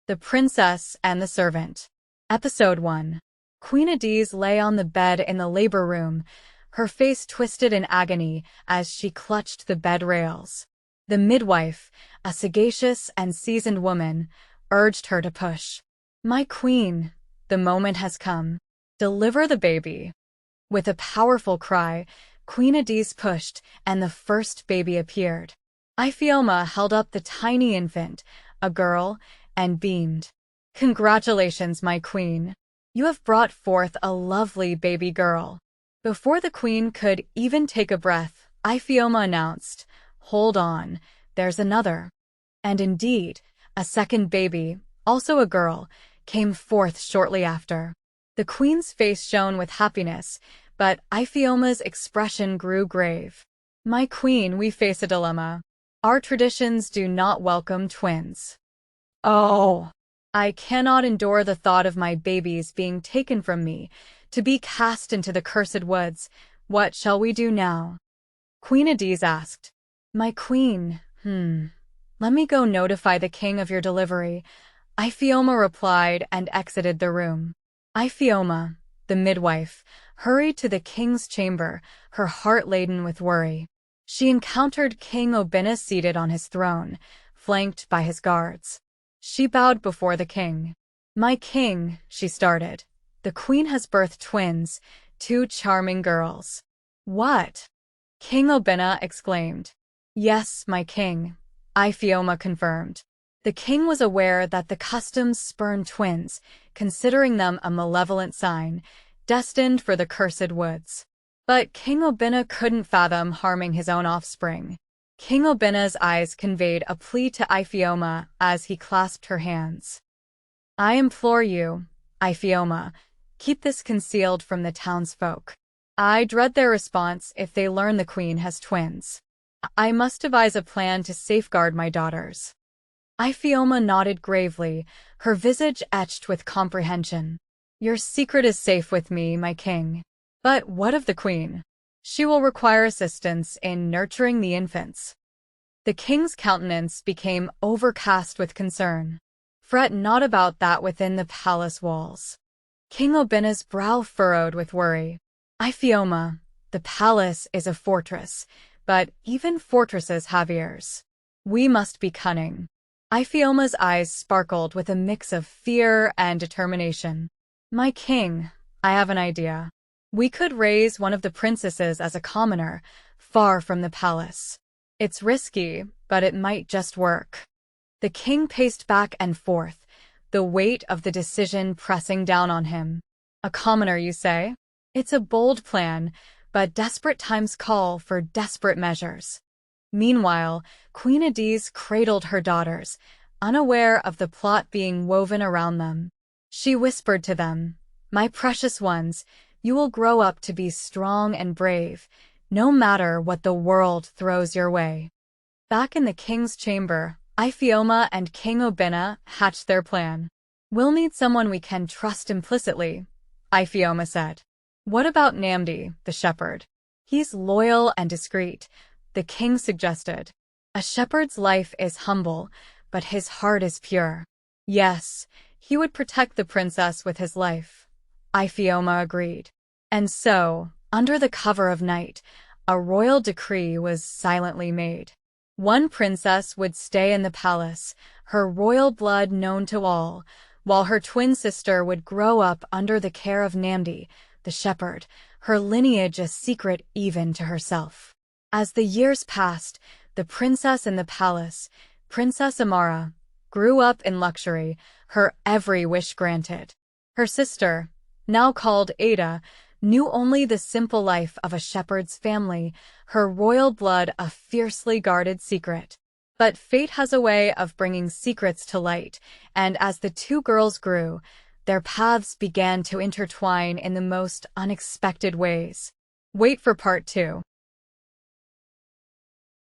The Princess and the Servant. Episode 1. Queen Adiz lay on the bed in the labor room, her face twisted in agony as she clutched the bed rails. The midwife, a sagacious and seasoned woman, urged her to push. "My queen, the moment has come. Deliver the baby." With a powerful cry, Queen Adiz pushed, and the first baby appeared. Ifioma held up the tiny infant, a girl, and beamed. "Congratulations, my queen. You have brought forth a lovely baby girl." Before the queen could even take a breath, Ifioma announced, "Hold on, there's another." And indeed, a second baby, also a girl, came forth shortly after. The queen's face shone with happiness, but Ifioma's expression grew grave. "My queen, we face a dilemma. Our traditions do not welcome twins." "Oh, I cannot endure the thought of my babies being taken from me, to be cast into the cursed woods. What shall we do now?" Queen Adiz asked. "My queen, let me go notify the king of your delivery," Ifioma replied and exited the room. Ifioma, the midwife, hurried to the king's chamber, her heart laden with worry. She encountered King Obinna seated on his throne, flanked by his guards. She bowed before the king. "My king," she started, "the queen has birthed twins, two charming girls." "What?" King Obinna exclaimed. "Yes, my king," Ifioma confirmed. The king was aware that the customs spurned twins, considering them a malevolent sign, destined for the cursed woods. But King Obinna couldn't fathom harming his own offspring. King Obinna's eyes conveyed a plea to Ifioma as he clasped her hands. "I implore you, Ifioma, keep this concealed from the townsfolk. I dread their response if they learn the queen has twins. I must devise a plan to safeguard my daughters." Ifioma nodded gravely, her visage etched with comprehension. "Your secret is safe with me, my king. But what of the queen? She will require assistance in nurturing the infants." The king's countenance became overcast with concern. "Fret not about that within the palace walls." King Obinna's brow furrowed with worry. "Ifioma, the palace is a fortress, but even fortresses have ears. We must be cunning." Ifioma's eyes sparkled with a mix of fear and determination. "My king, I have an idea. We could raise one of the princesses as a commoner, far from the palace. It's risky, but it might just work." The king paced back and forth, the weight of the decision pressing down on him. "A commoner, you say? It's a bold plan, but desperate times call for desperate measures." Meanwhile, Queen Adiz cradled her daughters, unaware of the plot being woven around them. She whispered to them, "My precious ones, you will grow up to be strong and brave, no matter what the world throws your way." Back in the king's chamber, Ifioma and King Obinna hatched their plan. "We'll need someone we can trust implicitly," Ifioma said. "What about Namdi, the shepherd? He's loyal and discreet," the king suggested. "A shepherd's life is humble, but his heart is pure." "Yes, he would protect the princess with his life," Ifioma agreed. And so, under the cover of night, a royal decree was silently made. One princess would stay in the palace, her royal blood known to all, while her twin sister would grow up under the care of Namdi, the shepherd, her lineage a secret even to herself. As the years passed, the princess in the palace, Princess Amara, grew up in luxury, her every wish granted. Her sister, now called Ada, knew only the simple life of a shepherd's family, her royal blood a fiercely guarded secret. But fate has a way of bringing secrets to light, and as the two girls grew, their paths began to intertwine in the most unexpected ways. Wait for part 2.